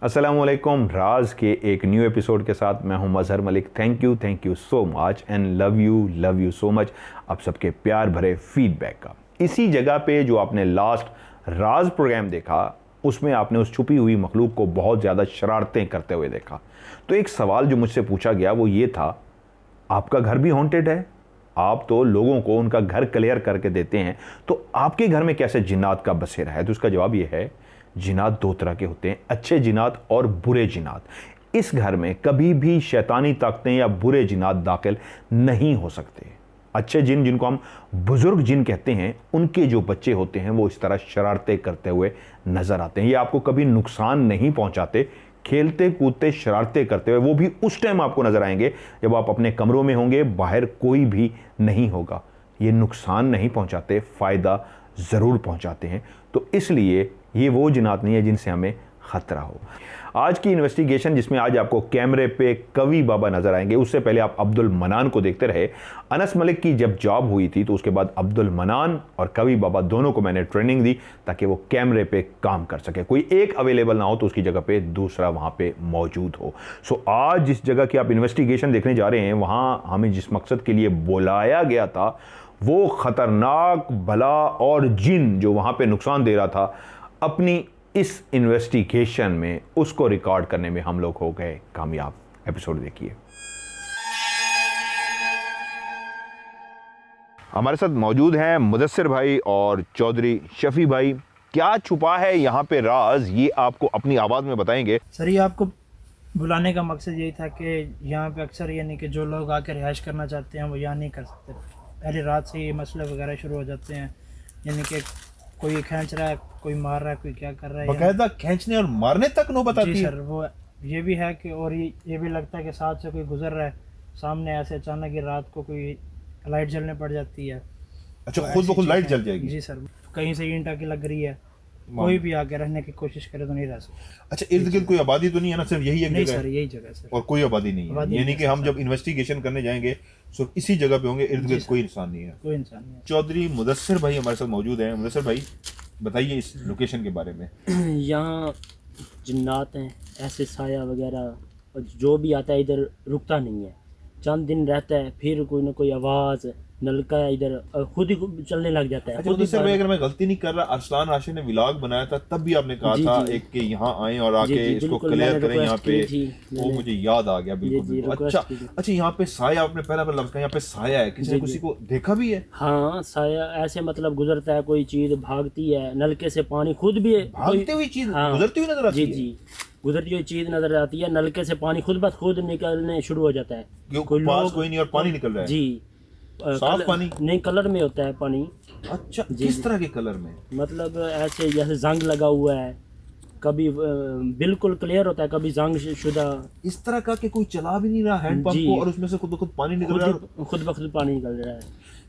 अस्सलामुअलैकुम। राज के एक न्यू एपिसोड के साथ मैं हूं Mazhar Malik. Thank you so much and love you so much आप सबके प्यार भरे फीडबैक का। इसी जगह पे जो आपने लास्ट राज प्रोग्राम देखा उसमें आपने उस छुपी हुई मखलूक को बहुत ज़्यादा शरारतें करते हुए देखा। तो एक सवाल जो मुझसे पूछा गया वो ये था, आपका घर भी हॉन्टेड है? आप तो लोगों को उनका घर क्लियर करके देते हैं, तो आपके घर में कैसे जिन्नात का बसेरा है? तो उसका जवाब ये है, जिन्नात दो तरह के होते हैं, अच्छे जिन्नात और बुरे जिन्नात। इस घर में कभी भी शैतानी ताकतें या बुरे जिन्नात दाखिल नहीं हो सकते। अच्छे जिन, जिनको हम बुजुर्ग जिन कहते हैं, उनके जो बच्चे होते हैं वो इस तरह शरारतें करते हुए नजर आते हैं। ये आपको कभी नुकसान नहीं पहुंचाते, खेलते कूदते शरारतें करते हुए वो भी उस टाइम आपको नजर आएंगे जब आप अपने कमरों में होंगे, बाहर कोई भी नहीं होगा। ये नुकसान नहीं पहुंचाते, फ़ायदा ज़रूर पहुंचाते हैं। तो इसलिए ये वो जिन्नात नहीं है जिनसे हमें ख़तरा हो। आज की इन्वेस्टिगेशन जिसमें आज आपको कैमरे पे कवि बाबा नज़र आएंगे, उससे पहले आप अब्दुल मनान को देखते रहे। अनस मलिक की जब जॉब हुई थी तो उसके बाद अब्दुल मनान और कवि बाबा दोनों को मैंने ट्रेनिंग दी ताकि वो कैमरे पे काम कर सके। कोई एक अवेलेबल ना हो तो उसकी जगह पे दूसरा वहाँ पे मौजूद हो। सो आज जिस जगह की आप इन्वेस्टिगेशन देखने जा रहे हैं, वहाँ हमें जिस मकसद के लिए बुलाया गया था वो ख़तरनाक बला और जिन जो वहाँ पे नुकसान दे रहा था, अपनी इस इन्वेस्टिगेशन में उसको रिकॉर्ड करने में हम लोग हो गए कामयाब। एपिसोड देखिए। हमारे साथ मौजूद हैं मुदस्सिर भाई और चौधरी शफी भाई। क्या छुपा है यहाँ पे राज, ये आपको अपनी आवाज़ में बताएंगे। सर, ये आपको बुलाने का मकसद यही था कि यहाँ पे अक्सर यानी कि जो लोग आकर रिहाइश करना चाहते हैं वो यहाँ नहीं कर सकते। पहले रात से ये मसले वगैरह शुरू हो जाते हैं, यानी कि कोई खींच रहा है, कोई मार रहा है, कोई क्या कर रहा है, बकायदा खींचने और मारने तक नो बताती जी है। सर, वो ये भी है कि और ये भी लगता है कि साथ से कोई गुजर रहा है सामने, ऐसे अचानक ही रात को कोई लाइट जलने पड़ जाती है। अच्छा, तो खुद ब खुद ऐसी लाइट चीज़ें- जल जाएगी? जी सर, कहीं से ईंट आके लग रही है, कोई भी आके रहने की कोशिश करे तो नहीं रह सकता। अच्छा, इर्द गिर्द कोई आबादी तो नहीं है ना? सिर्फ यही एक नहीं जगह सर, है यही जगह है सर, और कोई आबादी नहीं है। यानी कि हम जब इन्वेस्टिगेशन करने जाएंगे सिर्फ इसी जगह पे होंगे, इर्द गिर्द कोई इंसान नहीं है। कोई इंसान नहीं है। चौधरी मुदस्सिर भाई हमारे साथ मौजूद हैं। मुदस्सिर भाई, बताइए इस लोकेशन के बारे में। यहाँ जिन्नात हैं, ऐसे साया वगैरह, और जो भी आता है इधर रुकता नहीं है। चंद दिन रहता है, फिर कोई ना कोई आवाज़, नलका है इधर, खुद ही चलने लग जाता है। अच्छा मुदस्सिर भाई, अगर मैं गलती नहीं कर रहा, अरसलान राशि ने व्लॉग बनाया था तब भी आपने कहा था एक कि यहाँ आए और आके इसको क्लियर करें यहाँ पे, वो मुझे याद आ गया बिल्कुल। अच्छा, यहाँ पे साया, आपने पहला लफ्ज़ कहा यहाँ पे साया है, किसी को देखा भी है? हाँ, साया ऐसे मतलब गुजरता है, कोई चीज़ भागती है, नलके से पानी खुद भी भागती हुई चीज़ गुजरती हुई नजर आती है। जी, गुजरती हुई चीज़ नजर आती है, नलके से पानी खुद ब खुद निकलने शुरू हो जाता है। कोई नहीं और पानी निकल रहा है। जी, साफ पानी नहीं, कलर में होता है पानी। अच्छा, किस तरह के कलर में? मतलब ऐसे जैसे जंग लगा हुआ है, कभी बिल्कुल क्लियर होता है, कभी जंग शुदा। इस तरह का कि कोई चला भी नहीं रहा हैंड पंप को और उसमें से खुद ब खुद पानी निकल रहा है, खुद ब खुद पानी निकल रहा है।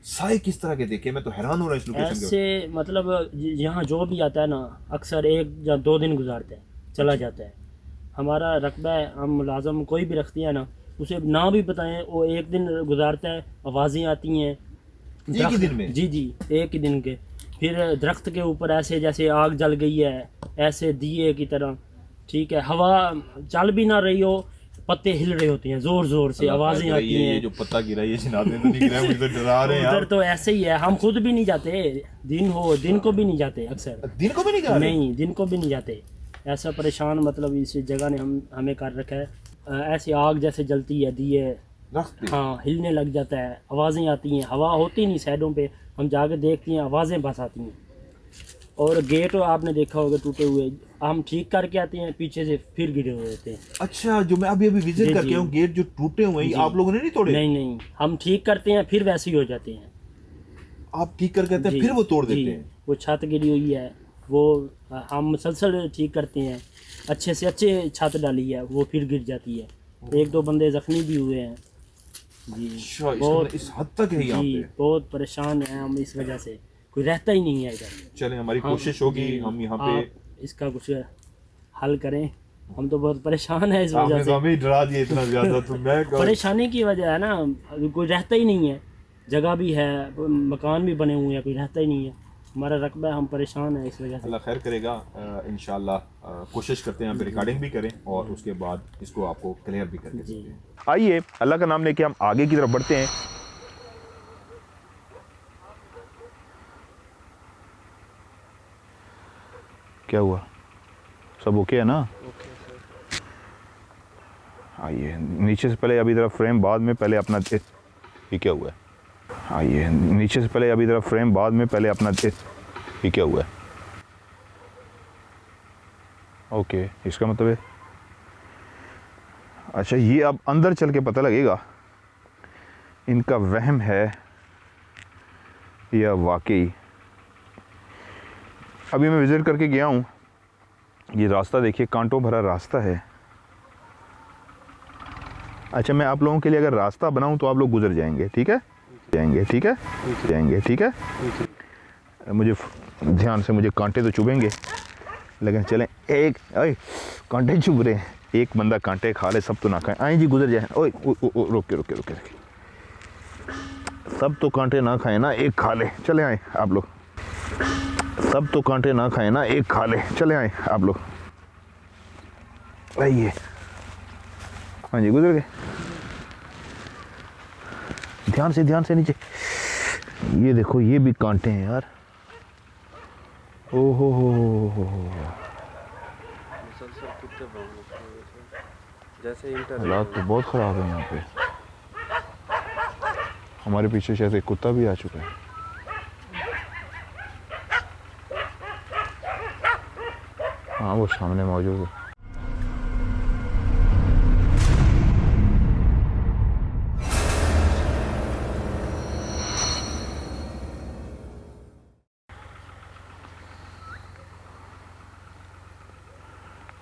साए किस तरह के देखे? मैं तो हैरान हो रहा हूँ इस लोकेशन के। ऐसे मतलब यहाँ जो भी आता है ना, अक्सर 1 या 2 दिन गुजारता है, चला जाता है। हमारा रकबा है, हम मुलाजम कोई भी रखते हैं ना, उसे ना भी बताएं, वो 1 दिन गुजारता है, आवाज़ें आती हैं एक ही दिन में? जी, एक ही दिन के। फिर दरख्त के ऊपर ऐसे जैसे आग जल गई है, ऐसे दिए की तरह, ठीक है, हवा चल भी ना रही हो, पत्ते हिल रहे होते हैं, जोर जोर से आवाज़ें आती हैं। ये जो पत्ता गिरा है, ये जिन्नात ने तो नहीं गिरा, मुझे तो डरा रहे हैं। उधर तो ऐसे ही है, हम खुद भी नहीं जाते, दिन को भी नहीं जाते, अक्सर दिन को भी नहीं जा रहे? नहीं, दिन को भी नहीं जाते। ऐसा परेशान मतलब इस जगह ने हमें कर रखा है। ऐसे आग जैसे जलती है, दिए हाँ हिलने लग जाता है, आवाज़ें आती हैं, हवा होती नहीं साइडों पे, हम जाके देखते हैं आवाज़ें बस आती हैं। और गेट आपने देखा होगा टूटे हुए, हम ठीक करके आते हैं, पीछे से फिर गिरे हुए होते हैं। अच्छा, जो मैं अभी विजिट करके हूँ, गेट जो टूटे हुए हैं आप लोगों ने नहीं तोड़े? नहीं, हम ठीक करते हैं, फिर वैसे ही हो जाते हैं। आप ठीक करके आते हैं फिर वो तोड़ देते हैं? वो छत गिरी हुई है, वो हम मुसलसल ठीक करते हैं, अच्छे से अच्छे छत डाली है, वो फिर गिर जाती है। 1-2 बंदे जख्मी भी हुए हैं जी। बहुत इस हद तक है यहाँ पे? बहुत परेशान हैं हम इस वजह से, कोई रहता ही नहीं है इधर। चलें, हमारी कोशिश होगी, हम यहाँ पे इसका कुछ हल करें। हम तो बहुत परेशान है इस वजह से। हमें डरा दिया इतना ज़्यादा तो मैं परेशानी की वजह है ना, कोई रहता ही नहीं है, जगह भी है, मकान भी बने हुए हैं, कोई रहता ही नहीं है, हमारा रकबा है, हम परेशान हैं इस वजह से। अल्लाह खैर करेगा, इंशाल्लाह कोशिश करते हैं यहाँ पे रिकॉर्डिंग भी करें और उसके बाद इसको आपको क्लियर भी करके देते हैं। आइए अल्लाह का नाम लेके हम आगे की तरफ बढ़ते हैं। क्या हुआ, सब ओके है ना? आइए नीचे से पहले अभी तरफ फ्रेम, बाद में पहले अपना ये क्या हुआ है? आइए नीचे से पहले अभी तरफ फ्रेम, बाद में पहले अपना ये क्या हुआ है? ओके, इसका मतलब है अच्छा, ये अब अंदर चल के पता लगेगा इनका वहम है या वाकई। अभी मैं विज़िट करके गया हूँ, ये रास्ता देखिए, कांटों भरा रास्ता है। अच्छा, मैं आप लोगों के लिए अगर रास्ता बनाऊँ तो आप लोग गुजर जाएंगे, ठीक है? जाएंगे, ठीक है? जाएंगे, ठीक है? मुझे ध्यान से, मुझे कांटे तो चुभेंगे, लेकिन चलें। एक ओए कांटे चुभ रहे हैं, एक बंदा कांटे खा ले, सब तो ना खाएं। आए जी, गुजर जाए। ओए रुके रुके रुके, सब तो कांटे ना खाएं ना, एक खा ले। चले आए आप लोग, सब तो कांटे ना खाएं ना, एक खा ले। चले आए आप लोग, आइए। हाँ जी, गुजर गए। ध्यान से नीचे। ये देखो, ये भी कांटे हैं यार। ओहो हो। हालात तो बहुत ख़राब है यहाँ पे। हमारे पीछे शायद एक कुत्ता भी आ चुका है। हाँ, वो सामने मौजूद है।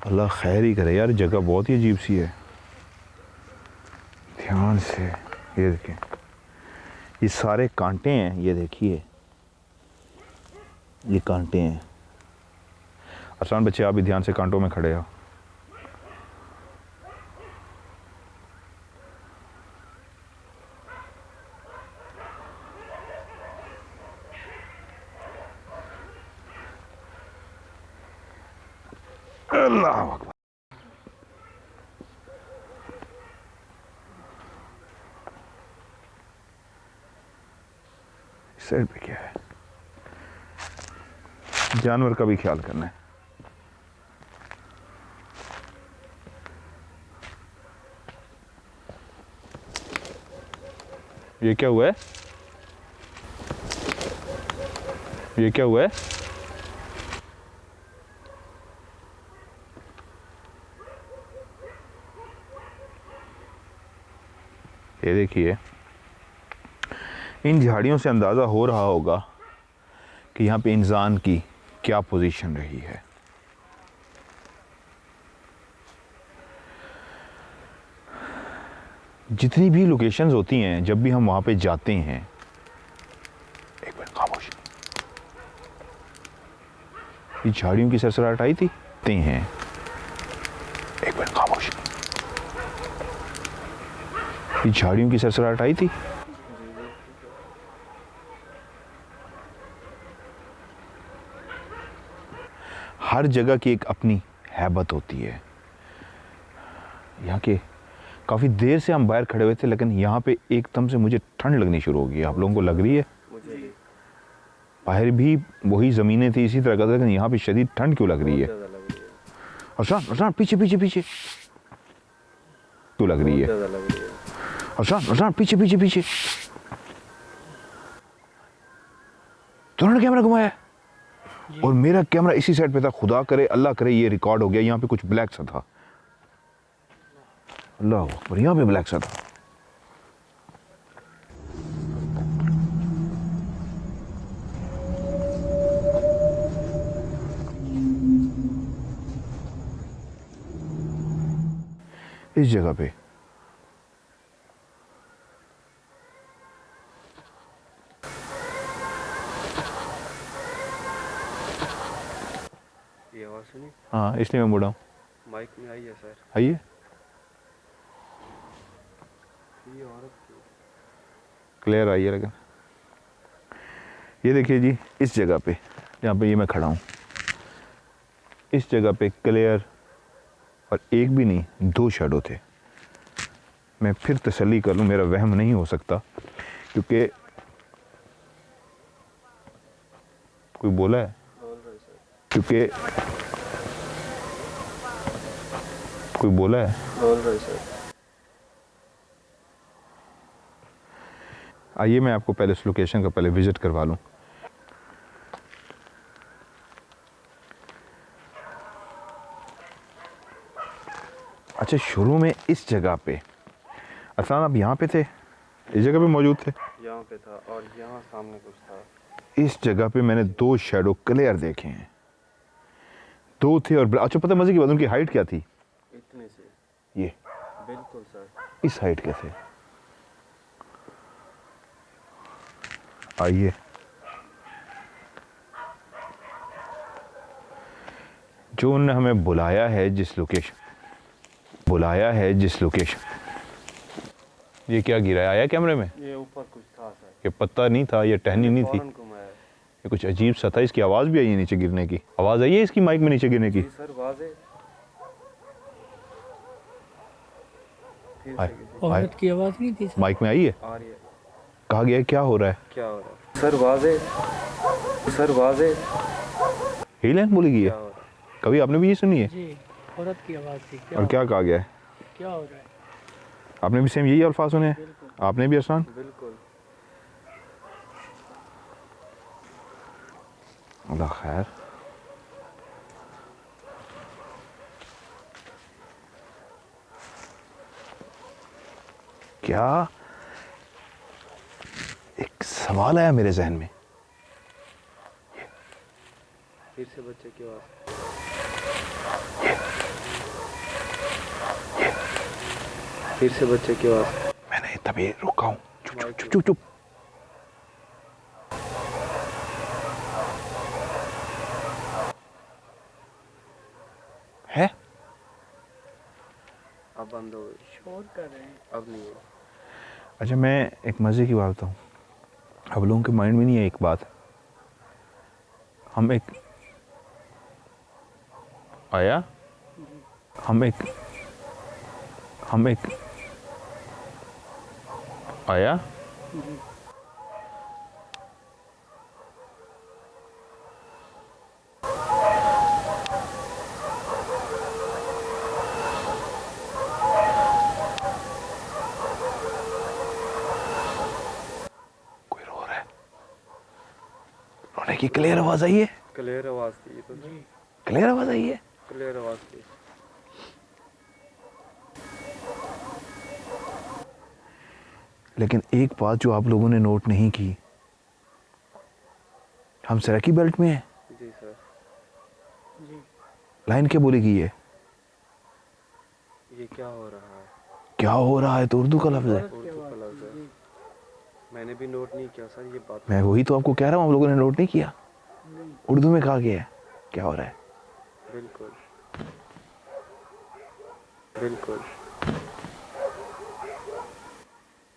अल्लाह खैर ही करे यार, जगह बहुत ही अजीब सी है। ध्यान से, ये देखें, ये सारे कांटे हैं, ये देखिए, ये कांटे हैं। अरसान बच्चे, आप भी ध्यान से कांटों में खड़े हो। अल्लाह अकबर। साइड पे क्या है? जानवर का भी ख्याल करना है। ये क्या हुआ है? ये क्या हुआ है? ये देखिए, इन झाड़ियों से अंदाज़ा हो रहा होगा कि यहाँ पे इंसान की क्या पोजीशन रही है। जितनी भी लोकेशंस होती हैं, जब भी हम वहाँ पे जाते हैं, एक मिनट खामोश, ये झाड़ियों की सरसराहट आई थी हैं, एक मिनट खामोश, ये झाड़ियों की सरसराहट आई थी। हर जगह की एक अपनी हैबत होती है। यहाँ के काफ़ी देर से हम बाहर खड़े हुए थे, लेकिन यहाँ पे एकदम से मुझे ठंड लगनी शुरू हो गई। आप लोगों को लग रही है? बाहर भी वही ज़मीनें थी इसी तरह का, लेकिन यहाँ पे शदीद ठंड क्यों लग रही है? अरसान पीछे पीछे पीछे क्यों लग रही है? अरसान पीछे पीछे पीछे। दोनों ने कैमरा घुमाया और मेरा कैमरा इसी साइड पे था। खुदा करे, अल्लाह करे ये रिकॉर्ड हो गया। यहाँ पे कुछ ब्लैक सा था, अल्लाह अकबर, यहाँ पे ब्लैक सा था। इस जगह पे ये आवाज़ सुनी? हाँ, इसलिए मैं मुड़ा हूँ। माइक में आई है सर। आइए, ये औरत क्लियर आई है, लेकिन ये देखिए जी, इस जगह पे जहाँ पे ये मैं खड़ा हूँ, इस जगह पे क्लियर और एक भी नहीं 2 शैडो थे। मैं फिर तसल्ली कर लूँ, मेरा वहम नहीं हो सकता, क्योंकि कोई बोला है, क्योंकि कोई बोला है। आइए मैं आपको पहले इस लोकेशन का पहले विजिट करवा लूँ। अच्छा, शुरू में इस जगह पे अरसलान आप यहाँ पे थे, इस जगह पे मौजूद थे? यहाँ पे था और यहाँ सामने कुछ था। इस जगह पे मैंने 2 शैडो क्लियर देखे हैं, 2 थे। और अच्छा पता मजे की बात, उनकी हाइट क्या थी? इतने से। ये बिल्कुल सर। इस हाइट के थे। आइए, जो उन्होंने हमें बुलाया है जिस लोकेशन, ये क्या गिरा है, आया कैमरे में? ये ऊपर कुछ था सर। ये पत्ता नहीं था, ये टहनी नहीं थी, फौरन घुमाया। ये कुछ अजीब सा था। इसकी आवाज़ भी आई है नीचे गिरने की, आवाज़ आई है इसकी माइक में नीचे गिरने की। जी सर, वाजे। फिर आए, से किसी औरत की आवाज़ नहीं थी सर? माइक में आई है। आ रही है। कहा गया है क्या हो रहा है? क्या हो रहा है सर? वाजे। सर वाजे। यही लाइन बोली गई है? क्या हो रहा है? कभी आपने भी ये सुनी है? जी, औरत की आवाज़ थी। और क्या कहा गया है? क्या हो रहा है? आपने भी सेम यही अल्फाज सुने हैं? आपने भी अरसान? बिल्कुल। अल्लाह खैर। क्या एक सवाल आया मेरे जहन में। फिर से बच्चे की आवाज़। फिर से बच्चे की आवाज़। मैंने तभी रुका हूँ। चुप चुप चुप चुप चुप। है? अब बंद हो गई। शोर कर रहे हैं। अब नहीं है। अच्छा मैं एक मज़े की बात बताऊँ, अब लोगों के माइंड में नहीं है एक बात, हम एक आया, हम एक आया, कोई रो रहा है, रोने की क्लियर आवाज आई है? क्लियर आवाज़ थी ये तो। क्लियर आवाज आई है? क्लियर आवाज़ थी। लेकिन एक बात जो आप लोगों ने नोट नहीं की, हम सरकी बेल्ट में हैं। जी सर। लाइन क्या बोली गई है? ये क्या हो रहा है? क्या हो रहा है तो उर्दू का लफ्ज है। उर्दू का लफ्ज़ है। मैंने भी नोट नहीं किया सर ये बात। मैं वही तो आपको कह रहा हूँ, हम लोगों ने नोट नहीं किया। उर्दू में कहा गया है क्या हो रहा है। बिल्कुल बिल्कुल।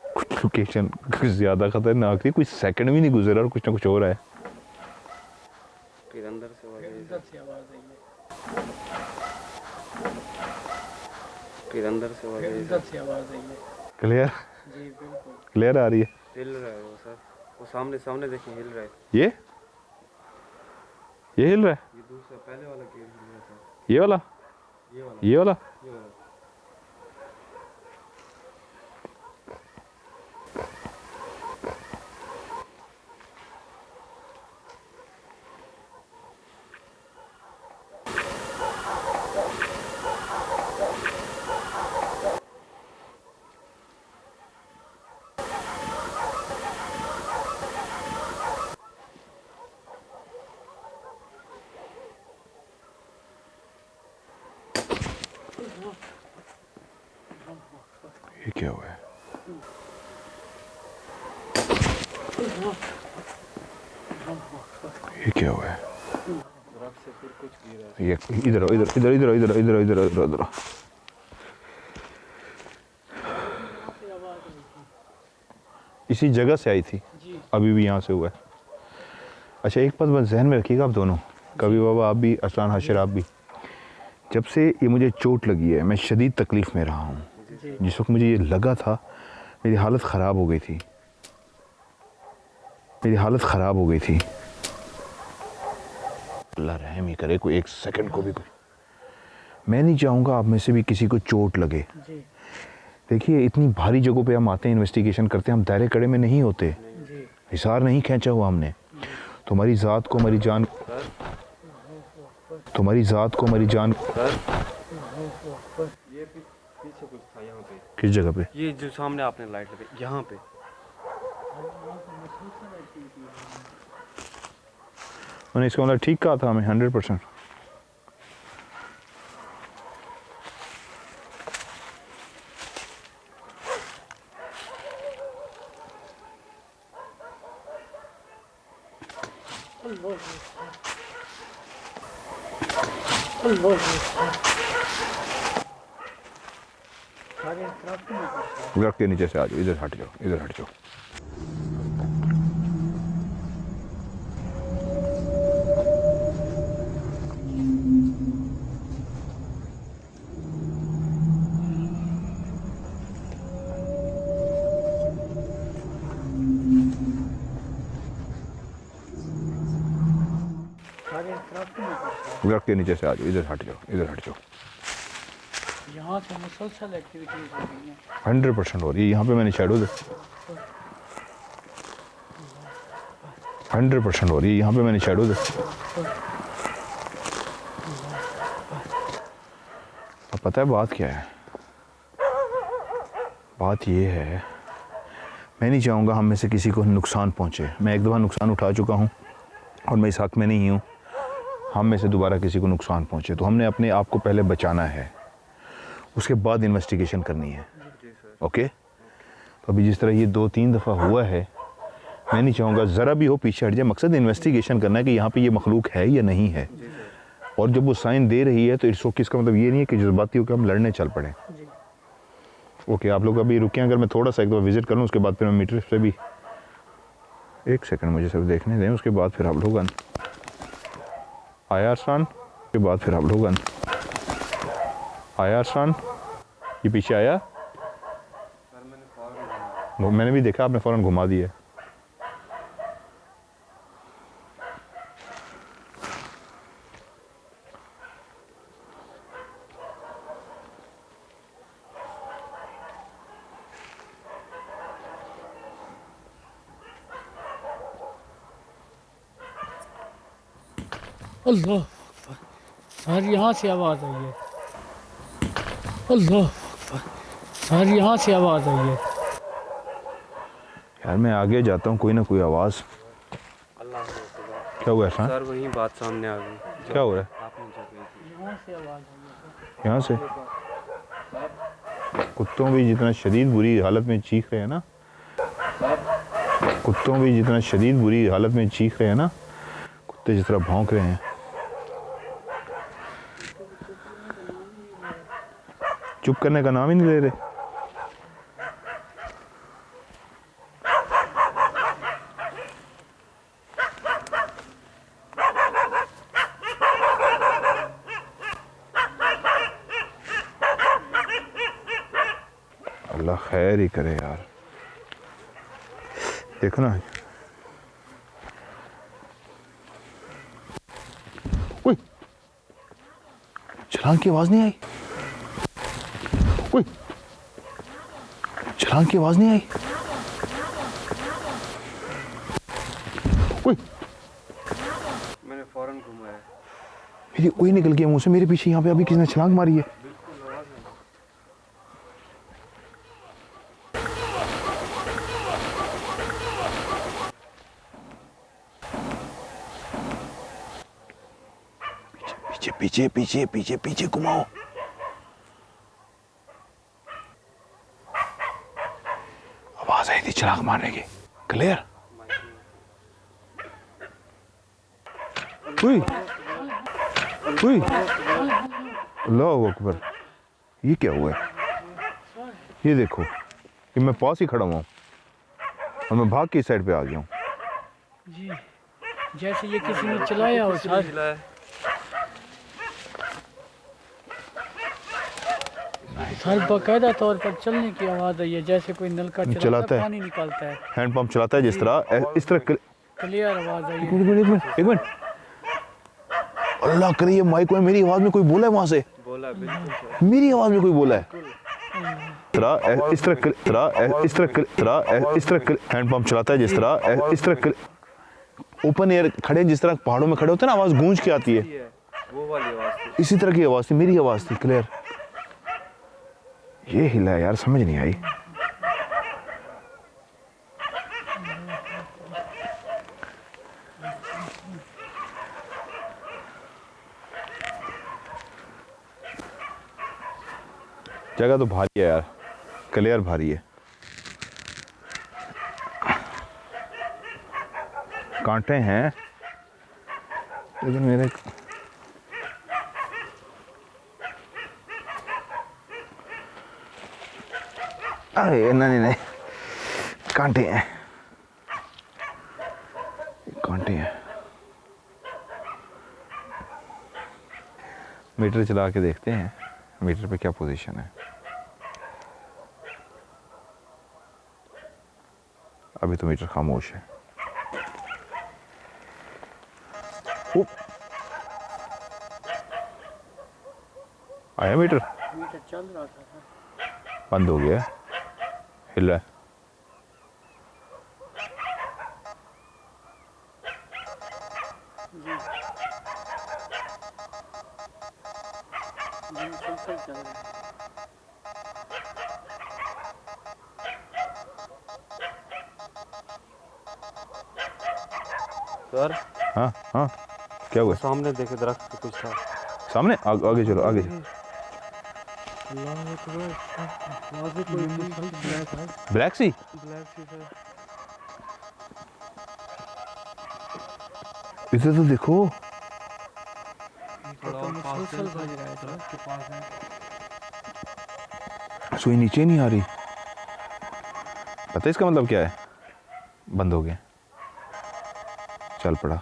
कुछ लोकेशन कुछ ज्यादा खतरनाक थी, कुछ सेकंड भी नहीं गुजरा और कुछ ना कुछ हो रहा है। फिर अंदर से आवाज़ आई। फिर अंदर से आवाज़ आई। क्लियर? क्लियर आ रही है? हिल रहा है वो सर। वो सामने सामने देखें, हिल रहा है। ये हिल रहा है? ये दूसरा पहले वाला गेम हिल रहा था। ये वाला? ये वाला। ये वाला? ये वाला। ये क्या हुआ है? ये क्या हुआ है? दरख्त से फिर कुछ गिरा। ये इधर आओ, इधर इधर इधर इधर इधर इधर इधर इधर। इसी जगह से आई थी, अभी भी यहाँ से हुआ है। अच्छा एक बात बस जहन में रखिएगा आप दोनों, कभी बाबा आप भी, अरसलान हाशिर आप भी, जब से ये मुझे चोट लगी है मैं शदीद तकलीफ़ में रहा हूँ। जिस वक्त मुझे ये लगा था मेरी हालत ख़राब हो गई थी, मेरी हालत ख़राब हो गई थी। अल्लाह रहम ही करे, कोई एक सेकंड को भी कोई, मैं नहीं चाहूँगा आप में से भी किसी को चोट लगे। देखिए इतनी भारी जगहों पे हम आते हैं, इन्वेस्टिगेशन करते हैं, हम दायरे कड़े में नहीं होते, हिसार नहीं खींचा हुआ हमने। तुम्हारी ज़ात को हमारी जान, तुम्हारी ज़ात को हमारी जान। ये पीछे कुछ था यहाँ पे। किस जगह पे? ये जो सामने आपने लाइट लगी यहाँ पे। मैंने इसका मतलब ठीक कहा था हमें 100%। दरख्त के नीचे से आ जाओ, इधर हट जाओ, इधर हट जाओ। दरख्त के नीचे से आ जाओ, इधर हट जाओ, इधर हट जाओ। यहाँ से मुसलसल एक्टिविटीज हो रही हैं। 100% हो रही है। यहाँ पे मैंने शैडो 100% हो रही है। यहाँ पे मैंने शैडो अब पता है बात क्या है? बात ये है, मैं नहीं चाहूँगा हम में से किसी को नुकसान पहुँचे। मैं एक दफ़ा नुकसान उठा चुका हूँ और मैं इस हक़ में नहीं हूँ हम में से दोबारा किसी को नुकसान पहुँचे। तो हमने अपने आप को पहले बचाना है, उसके बाद इन्वेस्टिगेशन करनी है। ओके? तो अभी जिस तरह ये 2-3 दफ़ा हुआ है, मैं नहीं चाहूँगा ज़रा भी हो पीछे हट जाए। मकसद इन्वेस्टिगेशन करना है कि यहाँ पे ये मखलूक है या नहीं है। और जब वो साइन दे रही है तो इट्स ओके, इसका मतलब ये नहीं है कि जज्बाती होकर हम लड़ने चल पड़े। ओके, आप लोग अभी रुके, अगर मैं थोड़ा सा एक दफ़ा विज़िट करूँ उसके बाद फिर मैं मीटर से भी, एक सेकंड मुझे सब देखने दें, उसके बाद फिर आप लोग आया अरसान, उसके बाद फिर आप लोग आया अरसान, ये पीछे आया, मैंने भी देखा आपने फ़ौरन घुमा दिया। अल्लाह सर, यहाँ से आवाज़ आई है। अल्लाह सर, यहाँ से आवाज़ आई है। यार मैं आगे जाता हूँ, कोई ना कोई आवाज़। अल्लाह अकबर। क्या हुआ है सर वही बात सामने आ गई। क्या हो रहा है? आपने जब गई थी यहाँ से आवाज़ आई है। यहाँ से कुत्तों भी जितना शदीद बुरी हालत में चीख रहे हैं ना, कुत्तों भी जितना शदीद बुरी हालत में चीख रहे हैं ना, कुत्ते जिस तरह भौंक रहे हैं। चुप करने का नाम ही नहीं ले रहे। अल्लाह खैर ही करे यार। देखो ना, ओए छलांग की आवाज नहीं आई। ओए छलांग की आवाज नहीं आई। ओए मैंने फौरन घुमाया। मेरी कोई निकल गया मुंह से, मेरे पीछे यहाँ पे अभी किसी ने छलांग मारी है। पीछे पीछे पीछे पीछे घुमाओ। आवाज आई थी छलांग मारने की। क्लियर? अल्लाह अकबर, ये क्या हुआ है? ये देखो कि मैं पास ही खड़ा हुआ हूँ और मैं भाग के इस साइड पे आ गया हूँ। जैसे ये किसी ने चलाया हो सर। चलाया सर बाकायदा तौर पर चलने की आवाज़ आई है, जैसे कोई नलका चलाता है, पानी निकालता है, हैंड पंप चलाता है जिस तरह, इस तरह क्लियर आवाज़ आई है। एक मिनट अल्लाह करे ये माइक में मेरी आवाज में कोई बोला है वहां से? बोला बिल्कुल सर। मेरी आवाज में कोई बोला है? इस तरह हैंड पंप चलाता है जिस तरह, इस तरह ओपन एयर खड़े जिस तरह पहाड़ों में खड़े होते हैं ना, आवाज गूंज के आती है, वो वाली आवाज थी। इसी तरह की आवाज थी, मेरी आवाज थी क्लियर। ये हिला यार, समझ नहीं आई। जगह तो भारी है यार, क्लियर भारी है। कांटे हैं लेकिन मेरे अरे नहीं कांटे हैं, कांटे हैं। मीटर चला के देखते हैं मीटर पे क्या पोजीशन है। अभी तो मीटर खामोश है। आया मीटर? मीटर चल रहा था, बंद हो गया, हिल रहा है। मुसलसल चल रहा है। सर हाँ हाँ, क्या हुआ? सामने देखे दरख्त पे कुछ था। सामने आगे चलो, आगे चलो। ब्लैक सी? इसे तो देखो, सुई नीचे नहीं आ रही। पता है इसका मतलब क्या है? बंद हो गया, चल पड़ा।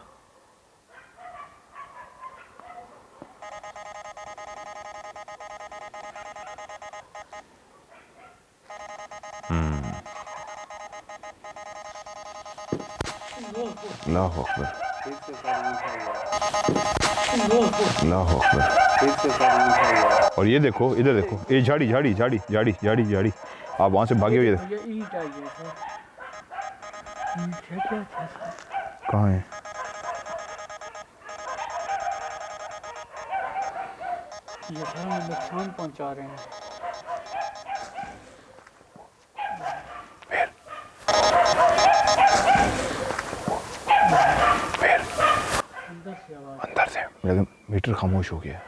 अल्लाह अकबर, अल्लाह अकबर। और ये देखो, इधर देखो, ये झाड़ी झाड़ी झाड़ी झाड़ी झाड़ी झाड़ी, आप वहां से भागे हुए ये ईंट आई है सर। कहाँ है? ये सर हमें नुकसान पहुंचा रहे हैं। अंदर से मेरा मीटर खामोश हो गया।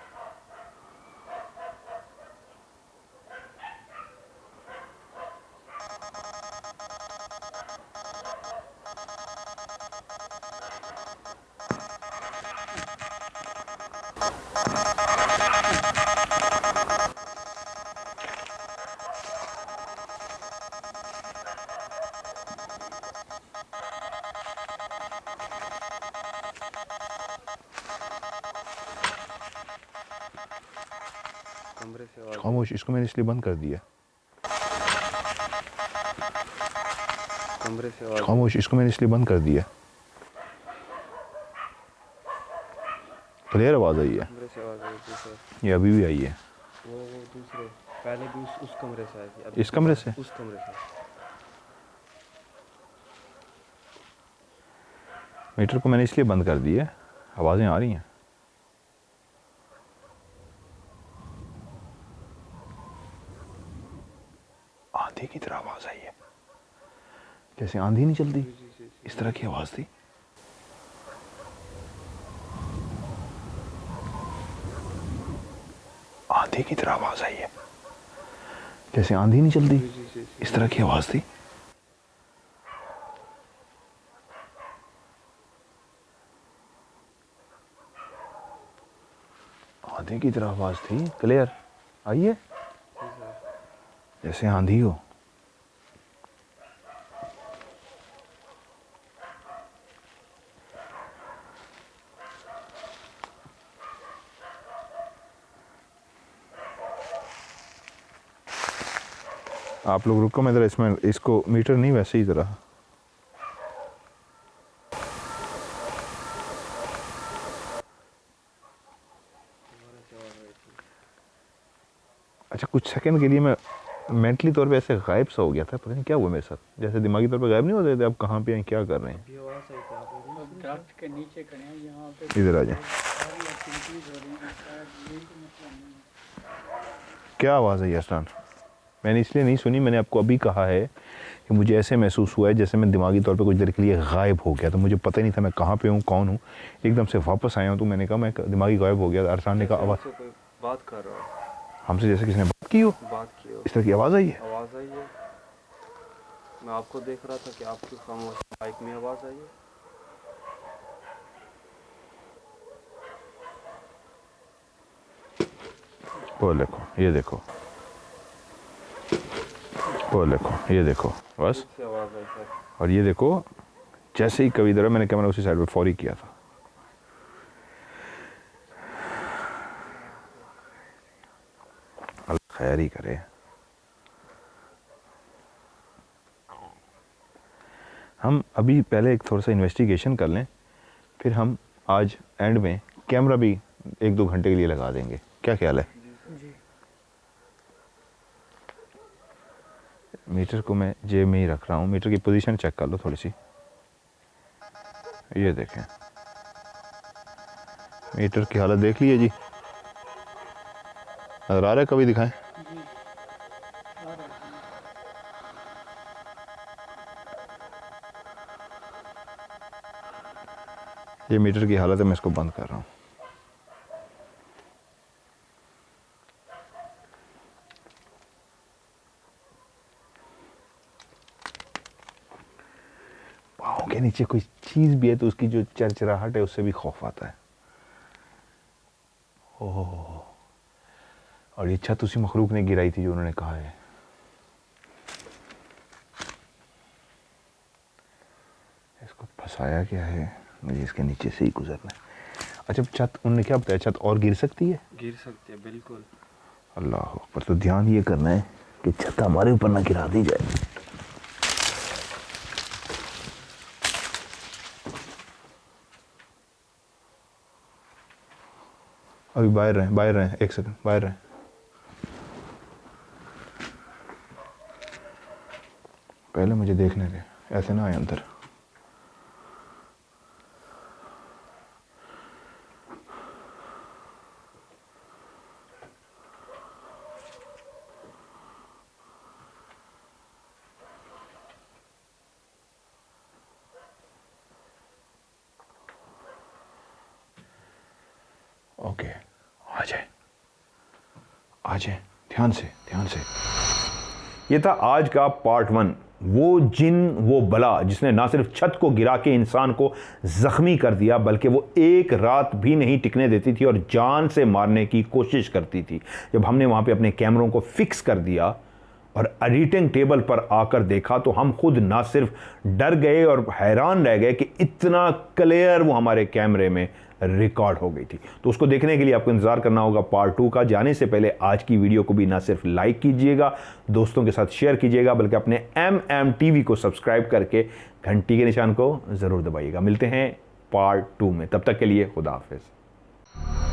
कमरे से आवाज खामोश, इसको मैंने इसलिए बंद कर दिया। कमरे से आवाज खामोश, इसको मैंने इसलिए बंद कर दिया। क्लियर आवाज आई है? कमरे से आवाज आई थी सर। ये अभी भी आई है। वो दूसरे पहले भी उस कमरे से आई थी। अब इस कमरे से? उस कमरे से। मीटर को मैंने इसलिए बंद कर दिया, आवाजें आ रही हैं। आंधी की तरह आवाज आई है, जैसे आंधी नहीं चलती, इस तरह की आवाज थी। आंधी की तरह आवाज आई है, जैसे आंधी नहीं चलती, इस तरह की आवाज थी। आंधी की तरह आवाज थी, क्लियर आई है, जैसे आंधी हो। आप लोग रुको, मैं ज़रा इसमें इसको मीटर नहीं वैसे ही ज़रा अच्छा कुछ सेकंड के लिए मैं मेंटली तौर पे ऐसे गायब सा हो गया था, पता नहीं क्या हुआ मेरे साथ, जैसे दिमागी तौर पे गायब नहीं होते थे। अब कहाँ पे हैं, क्या कर रहे हैं? दरख्त के नीचे खड़े हैं यहाँ पे। इधर आ जाए। क्या आवाज़ है अरसलान? मैंने इसलिए नहीं सुनी, मैंने आपको अभी कहा है कि मुझे ऐसे महसूस हुआ है जैसे मैं दिमागी तौर पे कुछ देर के लिए गायब हो गया। तो मुझे पता ही नहीं था मैं कहाँ पे हूँ, कौन हूँ। एकदम से वापस आया हूँ तो मैंने कहा मैं दिमागी गायब हो गया। अरसलान ने कहा आवाज़ बात कर रहा हूँ हमसे, जैसे किसी ने बात की हो, इस तरह की आवाज़ आई है। आवाज़ आई है, मैं आपको देख रहा था कि आपकी खामोश माइक में आवाज़ आई है। वो देखो, ये देखो, वो देखो, ये देखो, बस। आवाज़ आई सर। और ये देखो, जैसे ही कभी इधर मैंने कैमरा उसी साइड पे फौरी किया था। अल्लाह खैर ही करे। हम अभी पहले एक थोड़ा सा इन्वेस्टिगेशन कर लें, फिर हम आज एंड में कैमरा भी 1-2 घंटे के लिए लगा देंगे। क्या ख्याल है? मीटर को मैं जेब में ही रख रहा हूँ। मीटर की पोजीशन चेक कर लो थोड़ी सी। ये देखें, मीटर की हालत देख लीजिए जी। नजर आ रहा है? कभी दिखाएं। ये मीटर की हालत है, मैं इसको बंद कर रहा हूँ। पाँव के नीचे कोई चीज भी है तो उसकी जो चरचराहट है उससे भी खौफ आता है। ओह, और ये छत उसी मखलूक ने गिराई थी जो उन्होंने कहा है। इसको फंसाया क्या है? मुझे इसके नीचे से ही गुजरना है। अच्छा, छत उन्होंने क्या बताया, छत और गिर सकती है? गिर सकती है, बिल्कुल। अल्लाह पर तो ध्यान ये करना है कि छत हमारे ऊपर ना गिरा दी जाए। अभी बाहर रहें, 1 सेकंड बाहर रहें। पहले मुझे देखने दे, ऐसे ना आए अंदर। ओके, आ जाए, ध्यान से। ये था आज का पार्ट 1। वो जिन, वो बला जिसने ना सिर्फ छत को गिरा के इंसान को जख्मी कर दिया, बल्कि वो एक रात भी नहीं टिकने देती थी और जान से मारने की कोशिश करती थी। जब हमने वहाँ पे अपने कैमरों को फिक्स कर दिया और एडिटिंग टेबल पर आकर देखा तो हम खुद ना सिर्फ डर गए और हैरान रह गए कि इतना क्लियर वो हमारे कैमरे में रिकॉर्ड हो गई थी। तो उसको देखने के लिए आपको इंतज़ार करना होगा पार्ट 2 का। जाने से पहले आज की वीडियो को भी ना सिर्फ लाइक कीजिएगा, दोस्तों के साथ शेयर कीजिएगा, बल्कि अपने MM-TV को सब्सक्राइब करके घंटी के निशान को ज़रूर दबाइएगा। मिलते हैं पार्ट 2 में, तब तक के लिए खुदा हाफिज़।